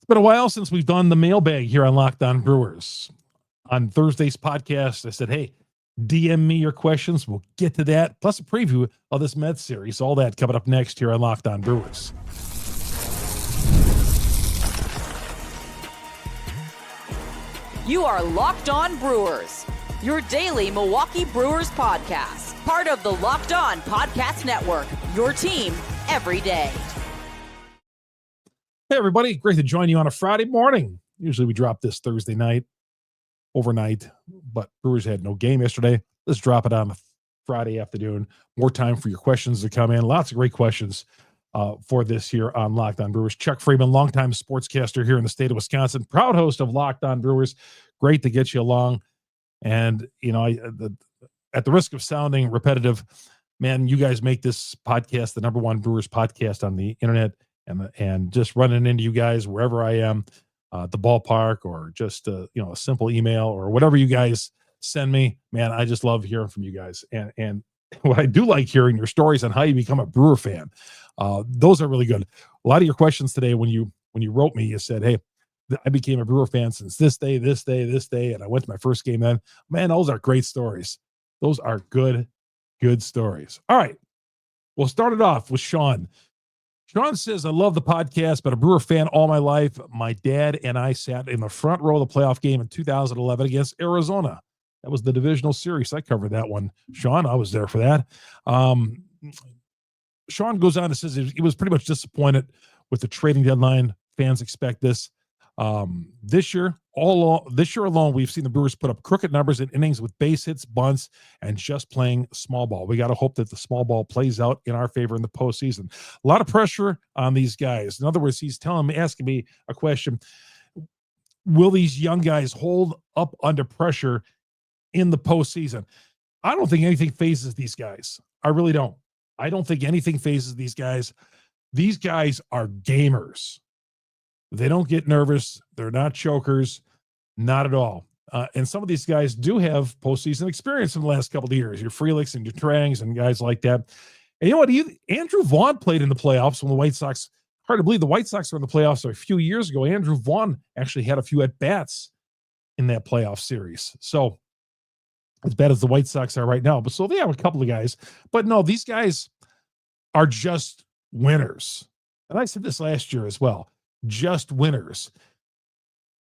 It's been a while since we've done the mailbag here on Locked On Brewers. On Thursday's podcast, I said, hey, DM me your questions. We'll get to that, plus a preview of this Mets series. All that coming up next here on Locked On Brewers. You are Locked On Brewers, your daily Milwaukee Brewers podcast. Part of the Locked On Podcast Network, your team every day. Hey, everybody. Great to join you on a Friday morning. Usually we drop this Thursday night, overnight, but Brewers had no game yesterday. Let's drop it on a Friday afternoon. More time for your questions to come in. Lots of great questions for this here on Locked On Brewers. Chuck Freimund, longtime sportscaster here in the state of Wisconsin, proud host of Locked On Brewers. Great to get you along. And, you know, at the risk of sounding repetitive, man, you guys make this podcast the number one Brewers podcast on the internet. And just running into you guys wherever I am, at the ballpark, or just a simple email or whatever you guys send me, man, I just love hearing from you guys. And what I do like hearing your stories on how you become a Brewer fan. Those are really good. A lot of your questions today, when you wrote me, you said, hey, I became a Brewer fan since this day, and I went to my first game then. Man, those are great stories. Those are good stories. All right. We'll start it off with Sean. Sean says, I love the podcast, but a Brewer fan all my life. My dad and I sat in the front row of the playoff game in 2011 against Arizona. That was the divisional series. I covered that one. Sean, I was there for that. Sean goes on and says he was pretty much disappointed with the trading deadline. Fans expect this. This year alone, we've seen the Brewers put up crooked numbers in innings with base hits, bunts, and just playing small ball. We got to hope that the small ball plays out in our favor in the postseason. A lot of pressure on these guys. In other words, he's asking me a question. Will these young guys hold up under pressure in the postseason? I don't think anything phases these guys. I really don't. I don't think anything phases these guys. These guys are gamers. They don't get nervous. They're not chokers, not at all. And some of these guys do have postseason experience in the last couple of years. Your Freliks and your Trangs and guys like that. And you know what? Andrew Vaughn played in the playoffs when the White Sox, hard to believe the White Sox were in the playoffs a few years ago. Andrew Vaughn actually had a few at-bats in that playoff series. So as bad as the White Sox are right now. But so they have a couple of guys. But no, these guys are just winners. And I said this last year as well. Just winners.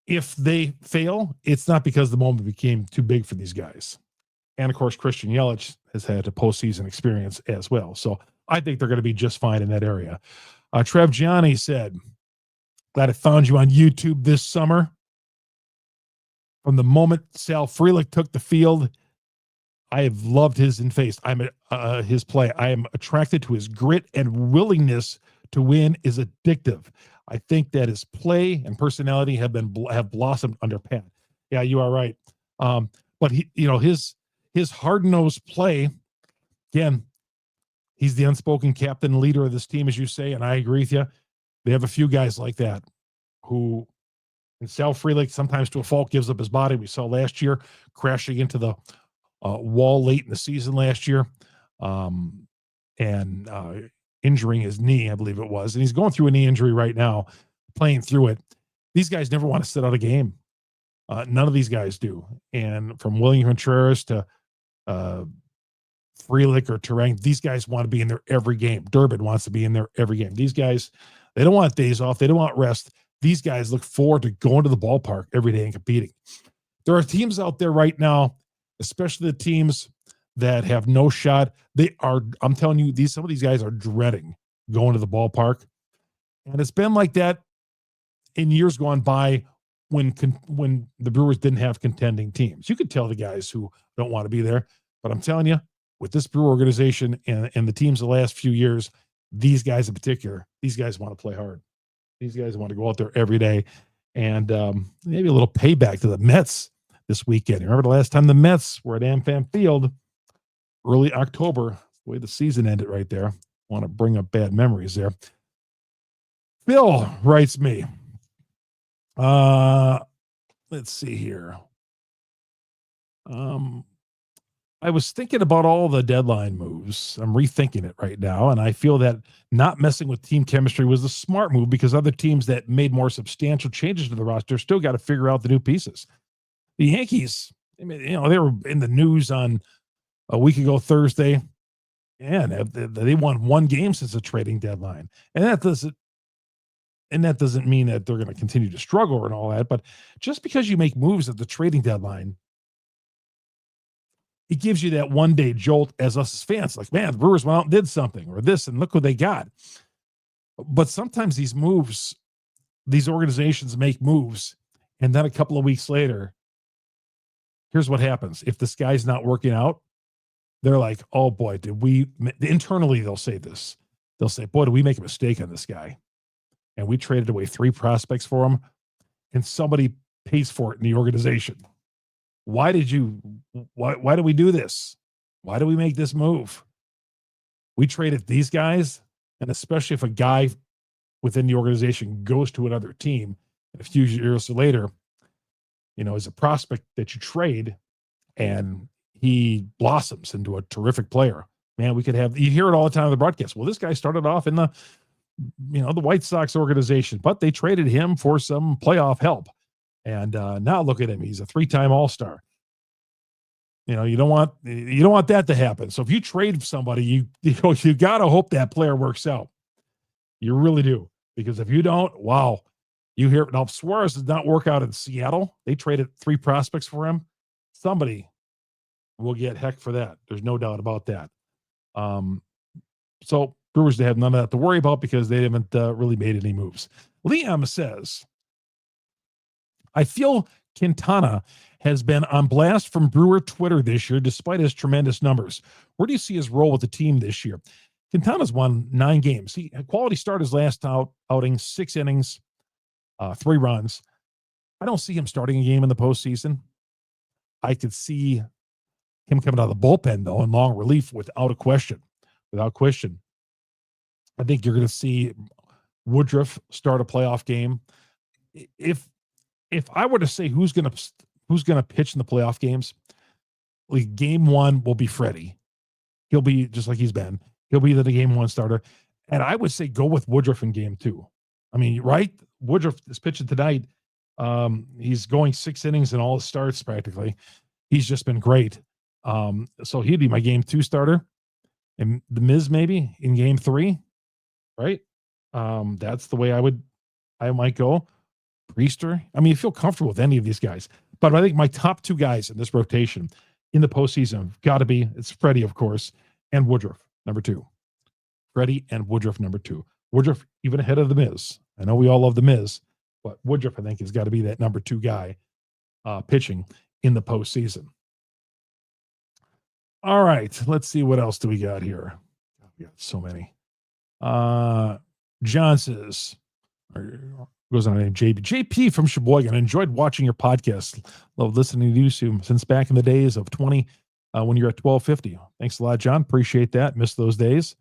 If they fail, it's not because the moment became too big for these guys. And of course, Christian Yelich has had a postseason experience as well. So I think they're going to be just fine in that area. Trev Gianni said, glad I found you on YouTube this summer. From the moment Sal Frelick took the field, I have loved his his play. I am attracted to his grit and willingness to win is addictive. I think that his play and personality have blossomed under Pat. Yeah, you are right. But his hard-nosed play, again, he's the unspoken captain leader of this team, as you say, and I agree with you. They have a few guys like that who, and Sal Frelick, sometimes to a fault, gives up his body. We saw last year crashing into the wall late in the season last year, and injuring his knee, I believe it was. And he's going through a knee injury right now, playing through it. These guys never want to sit out a game. None of these guys do. And from William Contreras to Frelick or Terang, these guys want to be in there every game. Durbin wants to be in there every game. These guys, they don't want days off. They don't want rest. These guys look forward to going to the ballpark every day and competing. There are teams out there right now, especially the teams that have no shot. I'm telling you, some of these guys are dreading going to the ballpark. And it's been like that in years gone by when the Brewers didn't have contending teams. You could tell the guys who don't want to be there, but I'm telling you, with this Brewer organization and the teams the last few years, these guys in particular, these guys want to play hard. These guys want to go out there every day, and maybe a little payback to the Mets this weekend. Remember the last time the Mets were at AmFam Field, early October, the way the season ended right there. I want to bring up bad memories there. Phil writes me. Let's see here. I was thinking about all the deadline moves. I'm rethinking it right now, and I feel that not messing with team chemistry was the smart move because other teams that made more substantial changes to the roster still got to figure out the new pieces. The Yankees, I mean, they were in the news on a week ago Thursday, and they won one game since the trading deadline, and that doesn't mean that they're going to continue to struggle and all that. But just because you make moves at the trading deadline, it gives you that one day jolt as us as fans, like, man, the Brewers went out and did something or this, and look what they got. But sometimes these organizations make moves, and then a couple of weeks later, here's what happens. If this guy's not working out, they're like, oh boy, internally they'll say this. They'll say, boy, did we make a mistake on this guy? And we traded away 3 prospects for him, and somebody pays for it in the organization. Why did we do this? Why do we make this move? We traded these guys, and especially if a guy within the organization goes to another team, and a few years later, is a prospect that you trade, and he blossoms into a terrific player. Man, you hear it all the time on the broadcast. Well, this guy started off in the White Sox organization, but they traded him for some playoff help. And now look at him. He's a 3-time All-Star. You don't want that to happen. So if you trade somebody, you got to hope that player works out. You really do. Because if you don't, wow. You hear now Suarez did not work out in Seattle. They traded 3 prospects for him. Somebody will get heck for that. There's no doubt about that. So Brewers, they have none of that to worry about because they haven't really made any moves. Liam says, I feel Quintana has been on blast from Brewer Twitter this year, despite his tremendous numbers. Where do you see his role with the team this year? Quintana's won 9 games. He had quality start his last outing, 6 innings, 3 runs. I don't see him starting a game in the postseason. I could see him coming out of the bullpen, though, in long relief without question. I think you're going to see Woodruff start a playoff game. If I were to say who's going to pitch in the playoff games, like game 1 will be Freddie. He'll be just like he's been. He'll be the game 1 starter. And I would say go with Woodruff in game 2. I mean, right? Woodruff is pitching tonight. He's going 6 innings in all his starts practically. He's just been great. So he'd be my game 2 starter. And the Miz maybe in game 3, right? That's the way I might go. Priester. I mean, you feel comfortable with any of these guys. But I think my top 2 guys in this rotation in the postseason have got to be, it's Freddie, of course, and Woodruff, number 2. Freddie and Woodruff, number 2. Woodruff even ahead of the Miz. I know we all love the Miz, but Woodruff, I think, has got to be that number 2 guy pitching in the postseason. All right, let's see what else do we got here. We got so many. John says, goes on the name JP from Sheboygan. Enjoyed watching your podcast. Love listening to you since back in the days of 20 when you're at 1250. Thanks a lot, John. Appreciate that. Missed those days.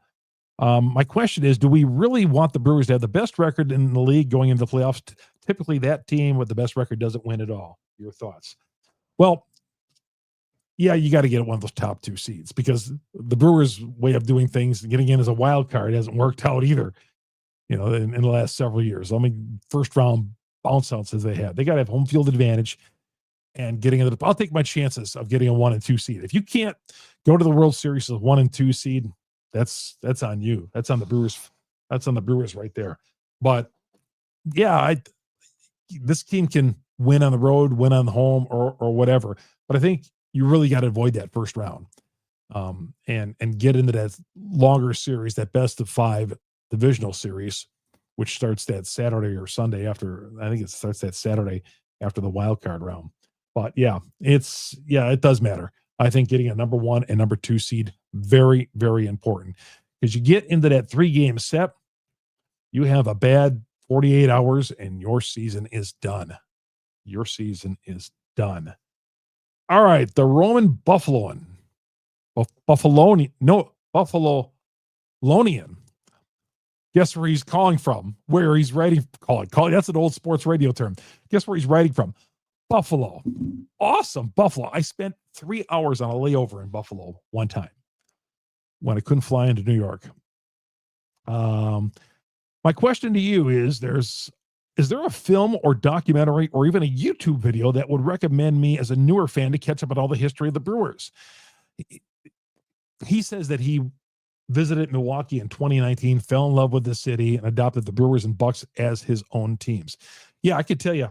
My question is, do we really want the Brewers to have the best record in the league going into the playoffs? Typically, that team with the best record doesn't win at all. Your thoughts? Well, yeah, you got to get one of those top 2 seeds because the Brewers' way of doing things, getting in as a wild card, hasn't worked out either. In the last several years. I mean, first round bounce outs as they had. They got to have home field advantage and getting into I'll take my chances of getting a 1 and 2 seed. If you can't go to the World Series with 1 and 2 seed, that's on you. That's on the Brewers. That's on the Brewers right there. But yeah, this team can win on the road, win on the home, or whatever. But I think you really got to avoid that first round and get into that longer series, that best of 5 divisional series, which starts that Saturday or Sunday after. I think it starts that Saturday after the wild card round. But yeah, it does matter. I think getting a number 1 and number 2 seed, very, very important. Because you get into that 3-game set, you have a bad 48 hours and your season is done. Your season is done. All right, the Roman Buffaloan. Buffalonian. Guess where he's calling from? Where he's writing? Calling. That's an old sports radio term. Guess where he's writing from? Buffalo. Awesome. Buffalo. I spent 3 hours on a layover in Buffalo one time when I couldn't fly into New York. My question to you is there a film or documentary or even a YouTube video that would recommend me as a newer fan to catch up on all the history of the Brewers? He says that he visited Milwaukee in 2019, fell in love with the city, and adopted the Brewers and Bucks as his own teams. Yeah, I could tell you,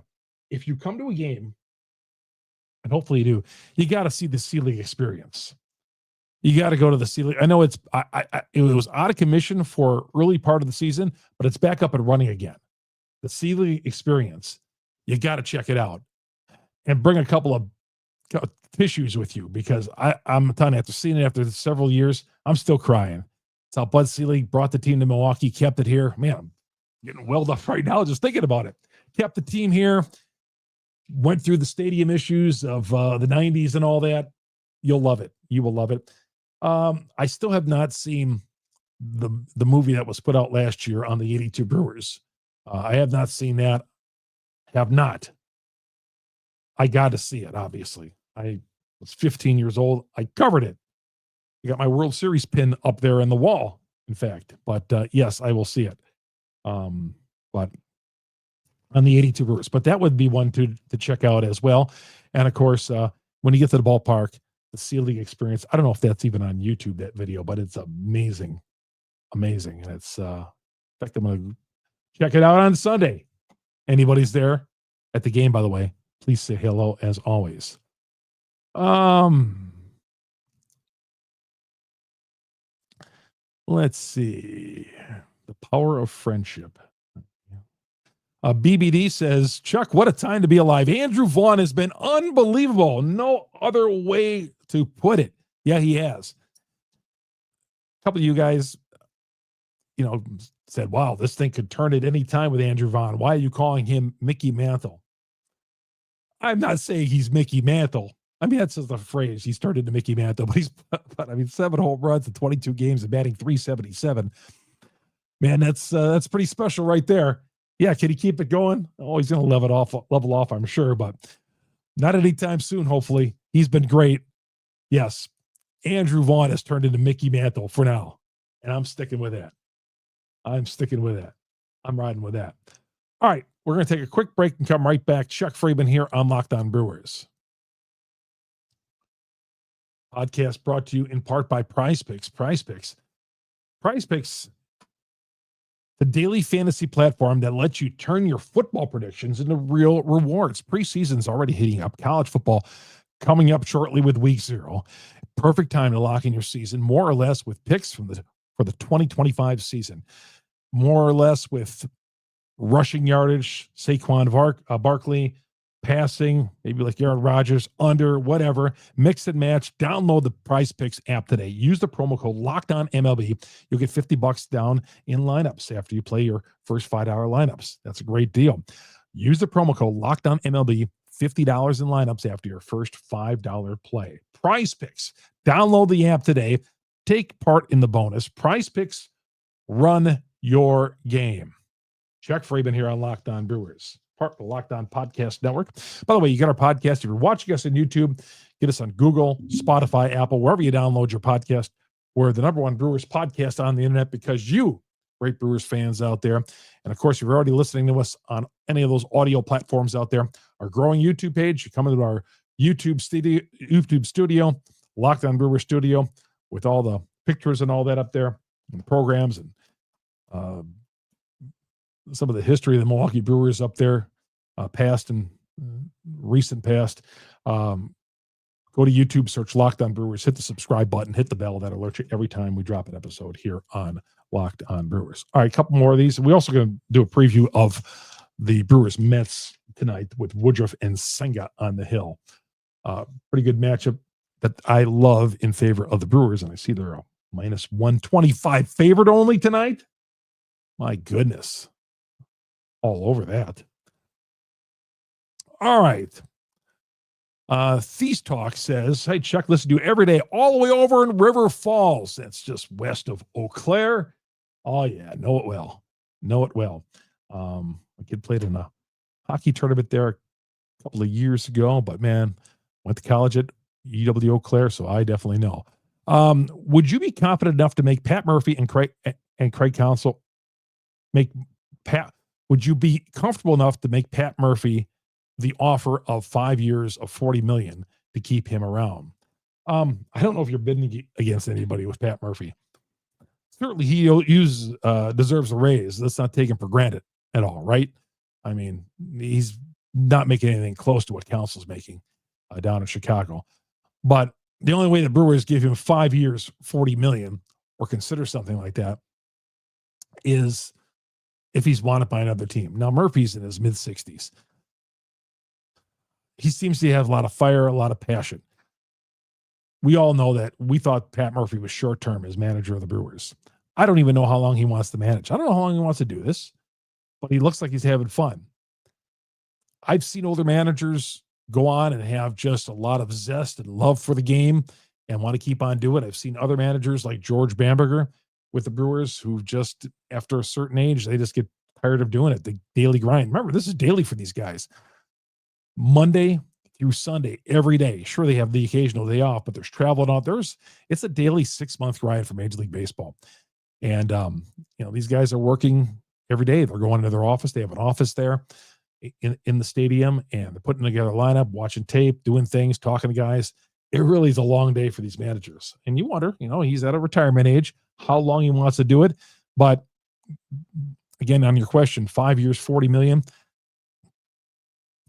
if you come to a game, and hopefully you do, you got to see the C-League experience. You got to go to the C-League. I know it was out of commission for early part of the season, but it's back up and running again. The C-League experience, you got to check it out, and bring a couple of tissues with you, because I'm telling you, after seeing it after several years, I'm still crying. It's how Bud Selig brought the team to Milwaukee, kept it here. Man, I'm getting welled up right now just thinking about it. Kept the team here, went through the stadium issues of the 90s and all that. You'll love it. You will love it. I still have not seen the movie that was put out last year on the 82 Brewers. I have not seen that. Have not. I got to see it, obviously. I was 15 years old. I covered it. I got my World Series pin up there in the wall, in fact. But yes, I will see it. But on the 82 Brewers. But that would be one to check out as well. And of course, when you get to the ballpark, the C-League experience. I don't know if that's even on YouTube, that video, but it's amazing. Amazing. And it's, in fact, I'm going to check it out on Sunday. Anybody's there at the game, by the way, please say hello as always. Let's see. The power of friendship. BBD says, Chuck, what a time to be alive. Andrew Vaughn has been unbelievable. No other way to put it. Yeah, he has. A couple of you guys, said, wow, this thing could turn at any time with Andrew Vaughn. Why are you calling him Mickey Mantle? I'm not saying he's Mickey Mantle. I mean, that's just the phrase. He's turned into Mickey Mantle, but 7 home runs in 22 games and batting .377. Man, that's pretty special right there. Yeah, can he keep it going? Oh, he's going to level off, I'm sure, but not anytime soon, hopefully. He's been great. Yes, Andrew Vaughn has turned into Mickey Mantle for now, and I'm sticking with that. I'm riding with that. All right, we're going to take a quick break and come right back. Chuck Freimund here on Locked On Brewers. Podcast brought to you in part by PrizePicks. PrizePicks, the daily fantasy platform that lets you turn your football predictions into real rewards. Preseason's already heating up. College football coming up shortly with week 0. Perfect time to lock in your season, more or less, with picks for the 2025 season. More or less with rushing yardage, Saquon Barkley, passing, maybe like Aaron Rodgers, under, whatever. Mix and match. Download the PrizePicks app today. Use the promo code LOCKEDONMLB. You'll get $50 down in lineups after you play your first $5 lineups. That's a great deal. Use the promo code LOCKEDONMLB. $50 in lineups after your first $5 play. PrizePicks. Download the app today. Take part in the bonus. PrizePicks. Run your game. Chuck Freimund here on Locked On Brewers, part of the Locked On Podcast Network. By the way, you got our podcast. If you're watching us on YouTube, get us on Google, Spotify, Apple, wherever you download your podcast. We're the #1 Brewers podcast on the internet because you, great Brewers fans out there. And of course, if you're already listening to us on any of those audio platforms out there, our growing YouTube page, you come into our YouTube studio, Locked On Brewers studio, with all the pictures and all that up there, and the programs and some of the history of the Milwaukee Brewers up there, past and recent past. Go to YouTube, search Locked On Brewers, hit the subscribe button, hit the bell. That alerts you every time we drop an episode here on Locked On Brewers. All right, a couple more of these. We're also going to do a preview of the Brewers Mets tonight with Woodruff and Senga on the hill. Pretty good matchup that I love in favor of the Brewers, and I see they're a -125 favorite only tonight. My goodness. All over that. All right. Thies Talk says, hey, Chuck, listen to you every day, all the way over in River Falls. That's just west of Eau Claire. Oh, yeah. Know it well. My kid played in a hockey tournament there a couple of years ago, but man, went to college at UW Eau Claire, so I definitely know. Would you be confident enough to make Pat Murphy and Craig Counsell make Pat? Would you be comfortable enough to make Pat Murphy the offer of 5 years of $40 million to keep him around? I don't know if you're bidding against anybody with Pat Murphy. Certainly, he deserves a raise. Let's not take him for granted at all, right? I mean, he's not making anything close to what Counsell's making down in Chicago. But the only way the Brewers give him 5 years, $40 million, or consider something like that, is if he's wanted by another team. Now, Murphy's in his mid-60s. He seems to have a lot of fire, a lot of passion. We all know that. We thought Pat Murphy was short-term as manager of the Brewers. I don't even know how long he wants to manage. I don't know how long he wants to do this, but he looks like he's having fun. I've seen older managers go on and have just a lot of zest and love for the game and want to keep on doing it. I've seen other managers like George Bamberger with the Brewers who just, after a certain age, they just get tired of doing it. The daily grind. Remember, this is daily for these guys. Monday through Sunday, every day. Sure, they have the occasional day off, but there's traveling out. It's a daily 6-month grind for Major League Baseball. And, these guys are working every day. They're going into their office. They have an office there in the stadium, and they're putting together a lineup, watching tape, doing things, talking to guys. It really is a long day for these managers. And you wonder, he's at a retirement age, how long he wants to do it. But again, on your question, 5 years, $40 million,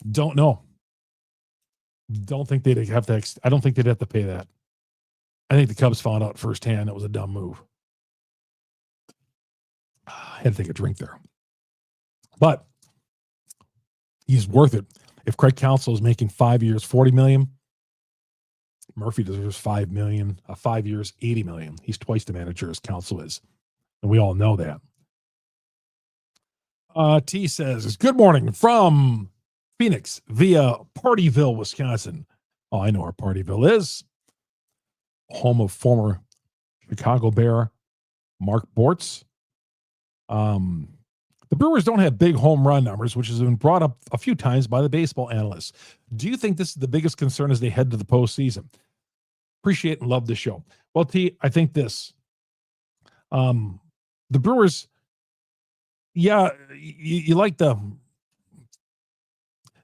don't know. Don't think they'd have to. I don't think they'd have to pay that. I think the Cubs found out firsthand it was a dumb move. I had to take a drink there. But he's worth it. If Craig Counsell is making 5 years, $40 million, Murphy deserves $5 million, 5 years, $80 million. He's twice the manager as Counsell is. And we all know that. T says, good morning from Phoenix via Partyville, Wisconsin. Oh, I know where Partyville is. Home of former Chicago Bear Mark Bortz. The Brewers don't have big home run numbers, which has been brought up a few times by the baseball analysts. Do you think this is the biggest concern as they head to the postseason? Appreciate and love the show. Well, T, I think this. The Brewers, you like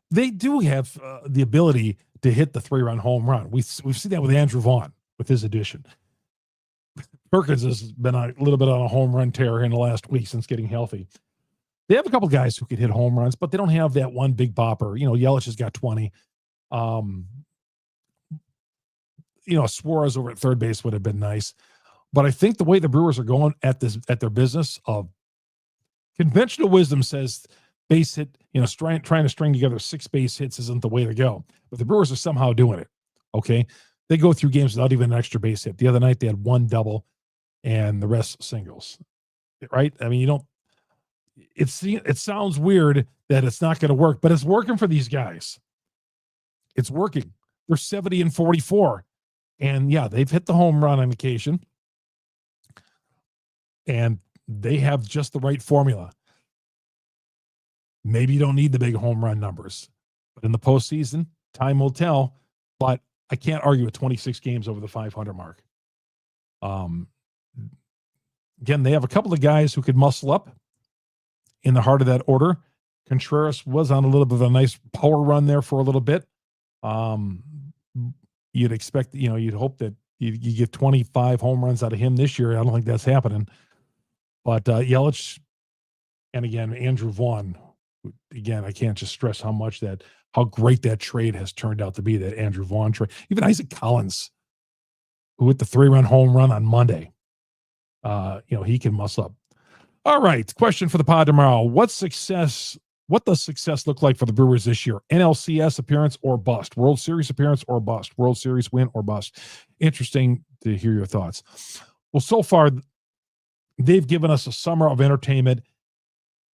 they do have the ability to hit the 3-run home run. We've seen that with Andrew Vaughn with his addition. Perkins has been a little bit on a home run tear in the last week since getting healthy. They have a couple guys who can hit home runs, but they don't have that one big bopper. Yelich has got 20. Suarez over at third base would have been nice. But I think the way the Brewers are going at their business of conventional wisdom says base hit, trying to string together 6 base hits isn't the way to go. But the Brewers are somehow doing it. Okay. They go through games without even an extra base hit. The other night they had 1 double and the rest singles. Right? I mean, it sounds weird that it's not going to work, but it's working for these guys. It's working. They're 70 and 44. And yeah, they've hit the home run on occasion. And they have just the right formula. Maybe you don't need the big home run numbers, but in the postseason, time will tell. But I can't argue with 26 games over the 500 mark. Again, they have a couple of guys who could muscle up in the heart of that order. Contreras was on a little bit of a nice power run there for a little bit. You'd expect, you'd hope that you get 25 home runs out of him this year. I don't think that's happening. But Yelich, and again, Andrew Vaughn, again, I can't just stress how great that trade has turned out to be, that Andrew Vaughn trade. Even Isaac Collins, who hit the 3-run home run on Monday, he can muscle up. All right, question for the pod tomorrow. What does success look like for the Brewers this year? NLCS appearance or bust? World Series appearance or bust? World Series win or bust? Interesting to hear your thoughts. Well, so far, they've given us a summer of entertainment,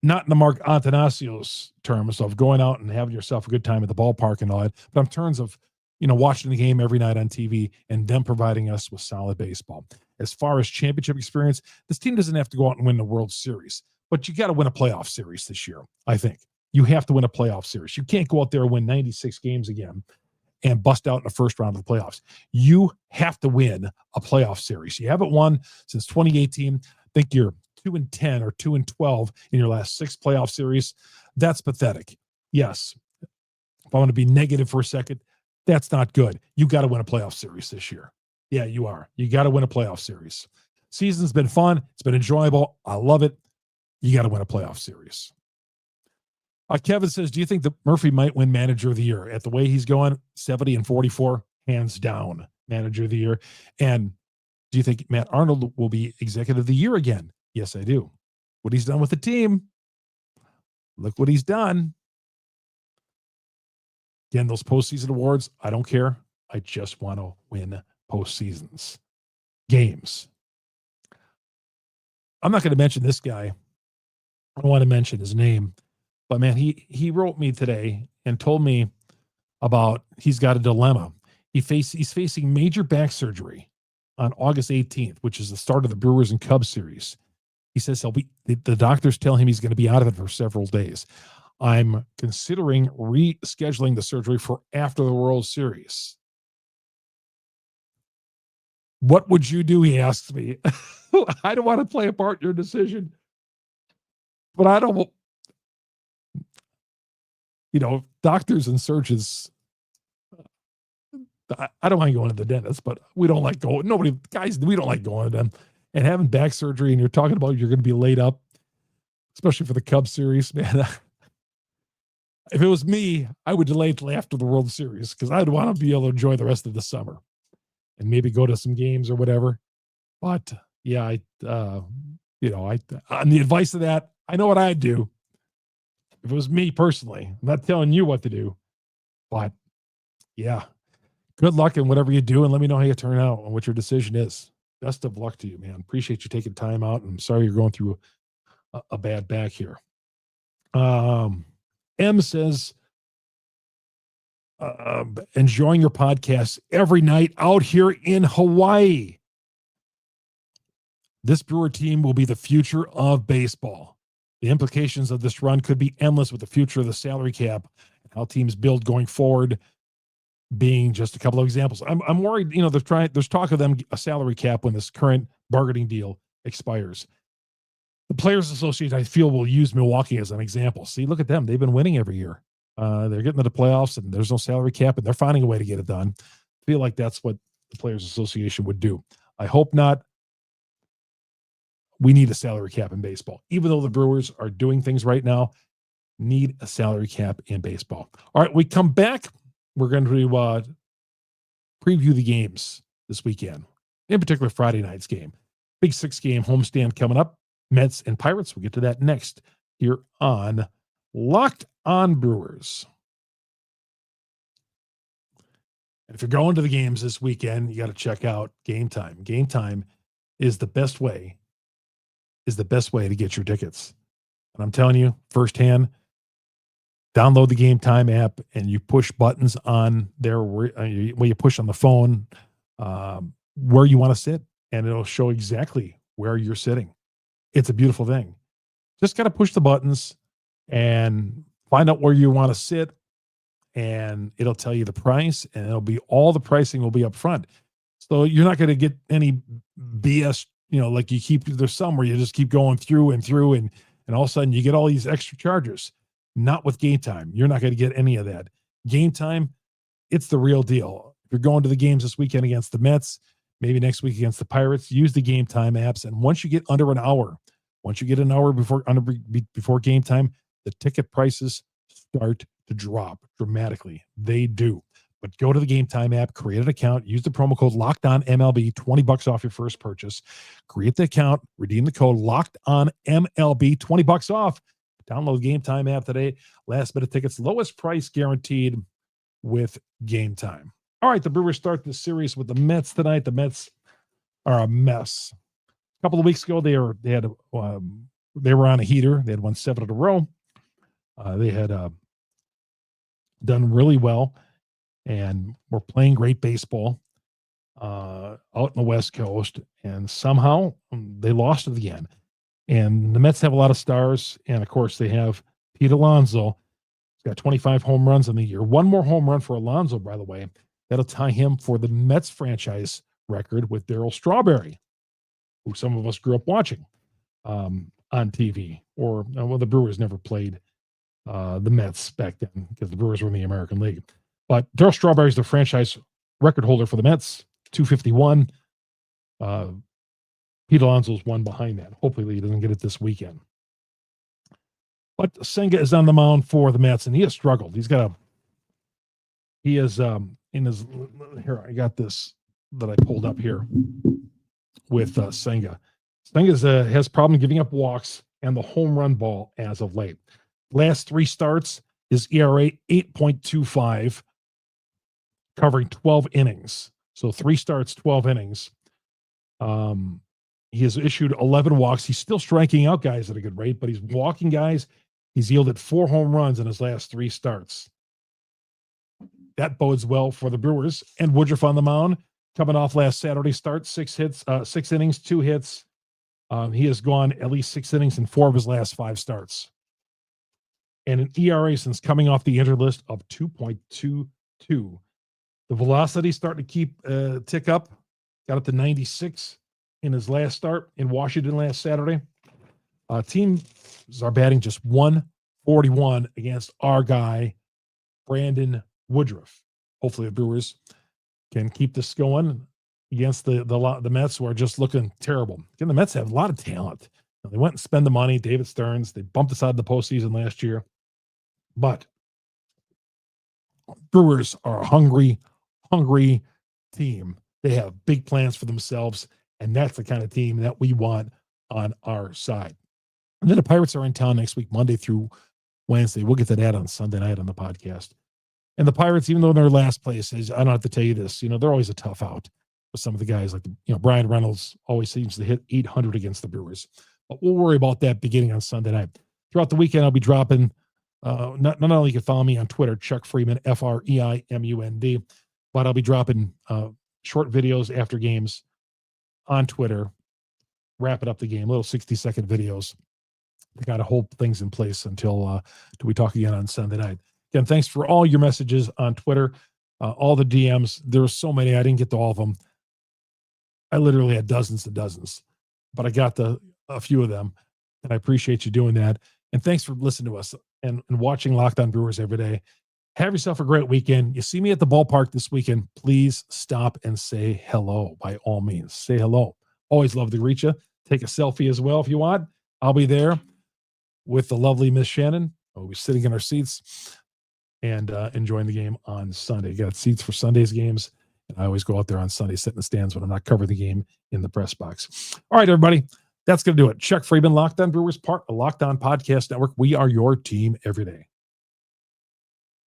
not in the Mark Atanasio's terms of going out and having yourself a good time at the ballpark and all that, but in terms of, watching the game every night on TV and them providing us with solid baseball. As far as championship experience, this team doesn't have to go out and win the World Series, but you got to win a playoff series this year, I think. You have to win a playoff series. You can't go out there and win 96 games again and bust out in the first round of the playoffs. You have to win a playoff series. You haven't won since 2018. I think you're 2-10 or 2-12 in your last 6 playoff series. That's pathetic. Yes. If I want to be negative for a second, that's not good. You got to win a playoff series this year. Yeah, you are. You got to win a playoff series. Season's been fun. It's been enjoyable. I love it. You got to win a playoff series. Kevin says, do you think that Murphy might win manager of the year? At the way he's going, 70-44, hands down, manager of the year. And do you think Matt Arnold will be executive of the year again? Yes, I do. What he's done with the team. Look what he's done. Again, those postseason awards, I don't care. I just want to win postseasons. Games. I'm not going to mention this guy. I don't want to mention his name. But man, he wrote me today and told me about he's got a dilemma. He's facing major back surgery on August 18th, which is the start of the Brewers and Cubs series. He says the doctors tell him he's going to be out of it for several days. I'm considering rescheduling the surgery for after the World Series. What would you do? He asks me. I don't want to play a part in your decision, but I don't. Doctors and surgeons, I don't mind going to the dentist, but we don't like going. We don't like going to them. And having back surgery and you're talking about you're going to be laid up, especially for the Cubs series, man. If it was me, I would delay till after the World Series because I'd want to be able to enjoy the rest of the summer and maybe go to some games or whatever. But yeah, on the advice of that, I know what I'd do. If it was me personally, I'm not telling you what to do, but yeah, good luck in whatever you do. And let me know how you turn out and what your decision is. Best of luck to you, man. Appreciate you taking time out. And I'm sorry you're going through a bad back here. M says, enjoying your podcast every night out here in Hawaii. This Brewer team will be the future of baseball. The implications of this run could be endless with the future of the salary cap and how teams build going forward being just a couple of examples. I'm worried, there's talk of them a salary cap when this current bargaining deal expires. The Players Association, I feel, will use Milwaukee as an example. See, look at them. They've been winning every year. They're getting to the playoffs and there's no salary cap and they're finding a way to get it done. I feel like that's what the Players Association would do. I hope not. We need a salary cap in baseball. Even though the Brewers are doing things right now, need a salary cap in baseball. All right, we come back. We're going to preview the games this weekend, in particular Friday night's game. Big 6-game homestand coming up. Mets and Pirates. We'll get to that next here on Locked On Brewers. And if you're going to the games this weekend, you got to check out Gametime. Gametime is the best way to get your tickets. And I'm telling you firsthand, download the Gametime app and you push buttons on there where you push on the phone where you want to sit, and it'll show exactly where you're sitting. It's a beautiful thing. Just got to push the buttons and find out where you want to sit, and it'll tell you the price, and all the pricing will be up front. So you're not going to get any BS, like there's some where you just keep going through and all of a sudden you get all these extra charges. Not with Gametime. You're not going to get any of that. Gametime, it's the real deal. If you're going to the games this weekend against the Mets, maybe next week against the Pirates, use the Gametime apps. And once you get under an hour before game time, the ticket prices start to drop dramatically. They do. But go to the Gametime app, create an account, use the promo code LOCKEDONMLB, $20 off your first purchase. Create the account, redeem the code LOCKEDONMLB, $20 off. Download the Gametime app today. Last minute tickets, lowest price guaranteed with Gametime. All right, the Brewers start the series with the Mets tonight. The Mets are a mess. A couple of weeks ago, they were on a heater. They had won 7 in a row. They had done really well and were playing great baseball out in the West Coast, and somehow they lost it again. And the Mets have a lot of stars, and of course they have Pete Alonso. got 25 home runs in the year. One more home run for Alonso, by the way. That'll tie him for the Mets franchise record with Darryl Strawberry, who some of us grew up watching on TV. Or, well, the Brewers never played the Mets back then because the Brewers were in the American League. But Darryl Strawberry is the franchise record holder for the Mets, 251. Pete Alonso's one behind that. Hopefully he doesn't get it this weekend. But Senga is on the mound for the Mets, and he has struggled. He is in his, here, I got this that I pulled up here with Senga. Senga has problem giving up walks and the home run ball as of late. Last 3 starts, his ERA 8.25, covering 12 innings. So 3 starts, 12 innings. He has issued 11 walks. He's still striking out guys at a good rate, but he's walking guys. He's yielded 4 home runs in his last 3 starts. That bodes well for the Brewers. And Woodruff on the mound, coming off last Saturday's start, 6 innings, 2 hits. He has gone at least 6 innings in 4 of his last 5 starts. And an ERA since coming off the injured list of 2.22. The velocity starting to keep tick up. Got up to 96 in his last start in Washington last Saturday. Teams are batting just 141 against our guy, Brandon Woodruff. Hopefully the Brewers can keep this going against the Mets, who are just looking terrible. Again, the Mets have a lot of talent. They went and spent the money. David Stearns, they bumped us out of the postseason last year. But Brewers are a hungry team. They have big plans for themselves, and that's the kind of team that we want on our side. And then the Pirates are in town next week, Monday through Wednesday. We'll get to that on Sunday night on the podcast. And the Pirates, even though they're last place, I don't have to tell you this, they're always a tough out with some of the guys like, Brian Reynolds always seems to hit 800 against the Brewers. But we'll worry about that beginning on Sunday night. Throughout the weekend, I'll be dropping, not only you can follow me on Twitter, Chuck Freimund, Freimund, but I'll be dropping short videos after games on Twitter, wrapping up the game, little 60-second videos. We got to hold things in place until we talk again on Sunday night. Again, thanks for all your messages on Twitter, all the DMs. There were so many. I didn't get to all of them. I literally had dozens and dozens, but I got a few of them, and I appreciate you doing that. And thanks for listening to us and watching Locked On Brewers every day. Have yourself a great weekend. You see me at the ballpark this weekend, please stop and say hello by all means. Say hello. Always love to greet you. Take a selfie as well if you want. I'll be there with the lovely Miss Shannon. We'll be sitting in our seats and enjoying the game on Sunday. Got seats for Sunday's games. And I always go out there on Sunday, sit in the stands when I'm not covering the game in the press box. All right, everybody. That's going to do it. Chuck Freimund, Locked On Brewers, part of Locked On Podcast Network. We are your team every day.